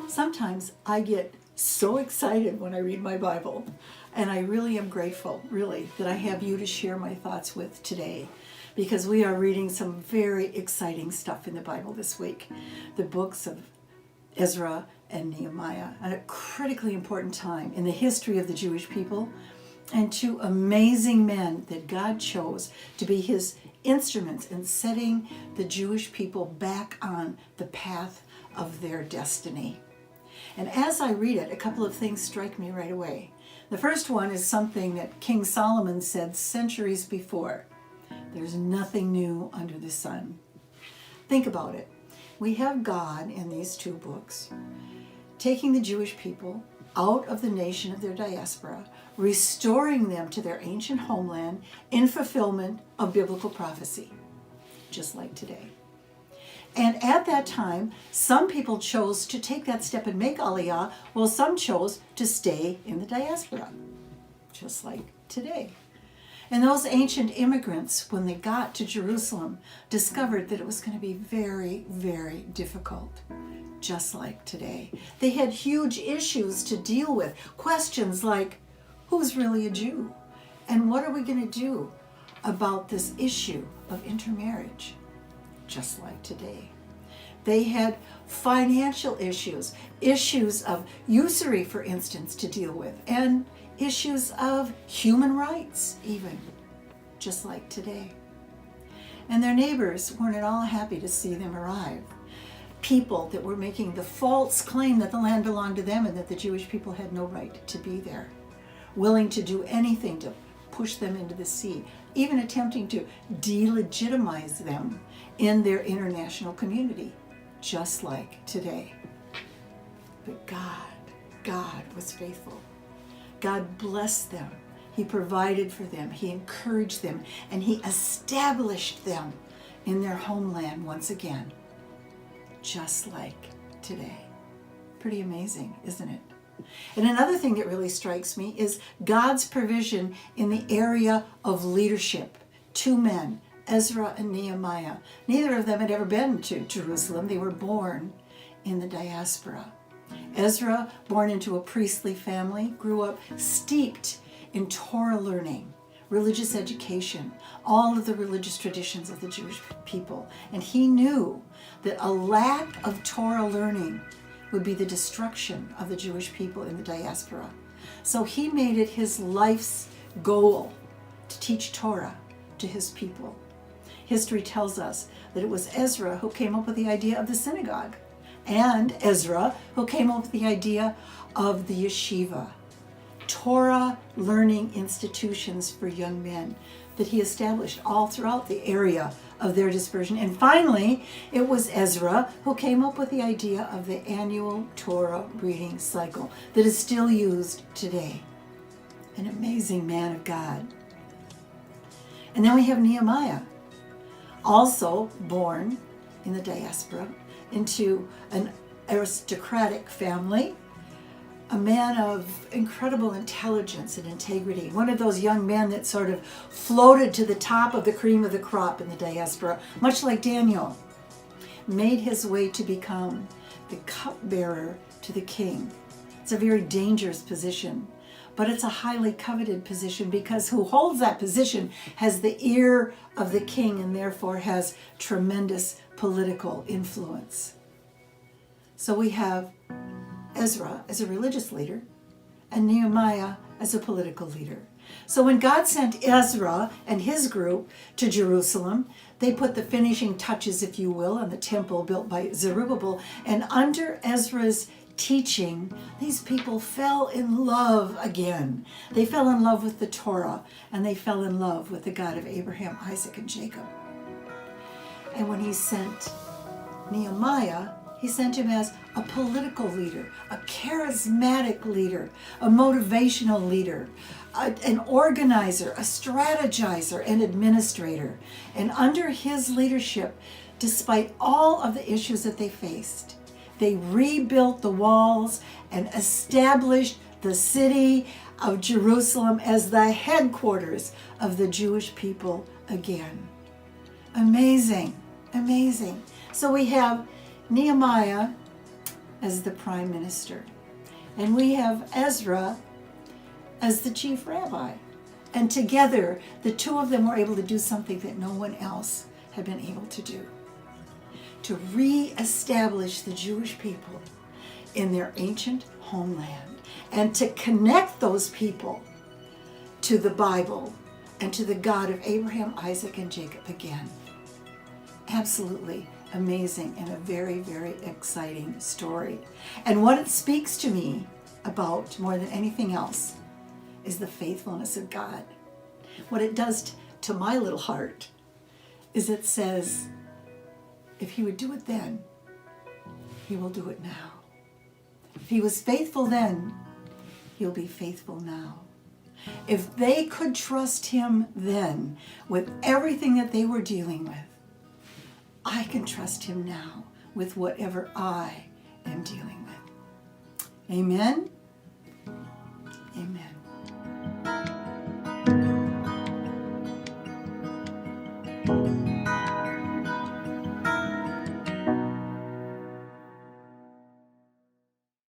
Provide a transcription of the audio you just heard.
Sometimes I get so excited when I read my Bible, and I really am grateful, really, that I have you to share my thoughts with today, because we are reading some very exciting stuff in the Bible this week. The books of Ezra and Nehemiah, at a critically important time in the history of the Jewish people, and two amazing men that God chose to be his instruments in setting the Jewish people back on the path of their destiny. And as I read it, a couple of things strike me right away. The first one is something that King Solomon said centuries before. There's nothing new under the sun. Think about it. We have God in these two books taking the Jewish people out of the nation of their diaspora, restoring them to their ancient homeland in fulfillment of biblical prophecy, just like today. And at that time, some people chose to take that step and make Aliyah, while some chose to stay in the diaspora, just like today. And those ancient immigrants, when they got to Jerusalem, discovered that it was going to be very, very difficult, just like today. They had huge issues to deal with, questions like, who's really a Jew? And what are we going to do about this issue of intermarriage? Just like today. They had financial issues, issues of usury, for instance, to deal with, and issues of human rights, even, just like today. And their neighbors weren't at all happy to see them arrive. People that were making the false claim that the land belonged to them and that the Jewish people had no right to be there, willing to do anything to push them into the sea, even attempting to delegitimize them in their international community, just like today. But God was faithful. God blessed them. He provided for them. He encouraged them. And he established them in their homeland once again, just like today. Pretty amazing, isn't it? And another thing that really strikes me is God's provision in the area of leadership. Two men, Ezra and Nehemiah. Neither of them had ever been to Jerusalem. They were born in the diaspora. Ezra, born into a priestly family, grew up steeped in Torah learning, religious education, all of the religious traditions of the Jewish people. And he knew that a lack of Torah learning would be the destruction of the Jewish people in the diaspora. So he made it his life's goal to teach Torah to his people. History tells us that it was Ezra who came up with the idea of the synagogue, and Ezra who came up with the idea of the yeshiva, Torah learning institutions for young men that he established all throughout the area of their dispersion. And finally, it was Ezra who came up with the idea of the annual Torah reading cycle that is still used today. An amazing man of God. And then we have Nehemiah, also born in the diaspora into an aristocratic family, a man of incredible intelligence and integrity, one of those young men that sort of floated to the top of the cream of the crop in the diaspora, much like Daniel, made his way to become the cupbearer to the king. It's a very dangerous position, but it's a highly coveted position because who holds that position has the ear of the king and therefore has tremendous political influence. So we have Ezra as a religious leader and Nehemiah as a political leader. So when God sent Ezra and his group to Jerusalem, they put the finishing touches, if you will, on the temple built by Zerubbabel. And under Ezra's teaching, these people fell in love again. They fell in love with the Torah, and they fell in love with the God of Abraham, Isaac, and Jacob. And when he sent Nehemiah, he sent him as a political leader, a charismatic leader, a motivational leader, an organizer, a strategizer, an administrator. And under his leadership, despite all of the issues that they faced, they rebuilt the walls and established the city of Jerusalem as the headquarters of the Jewish people again. Amazing, amazing. So we have Nehemiah as the prime minister. And we have Ezra as the chief rabbi. And together, the two of them were able to do something that no one else had been able to do. To reestablish the Jewish people in their ancient homeland and to connect those people to the Bible and to the God of Abraham, Isaac, and Jacob again. Absolutely amazing and a very, very exciting story. And what it speaks to me about more than anything else is the faithfulness of God. What it does to my little heart is it says, if he would do it then, he will do it now. If he was faithful then, he'll be faithful now. If they could trust him then with everything that they were dealing with, I can trust him now with whatever I am dealing with. Amen.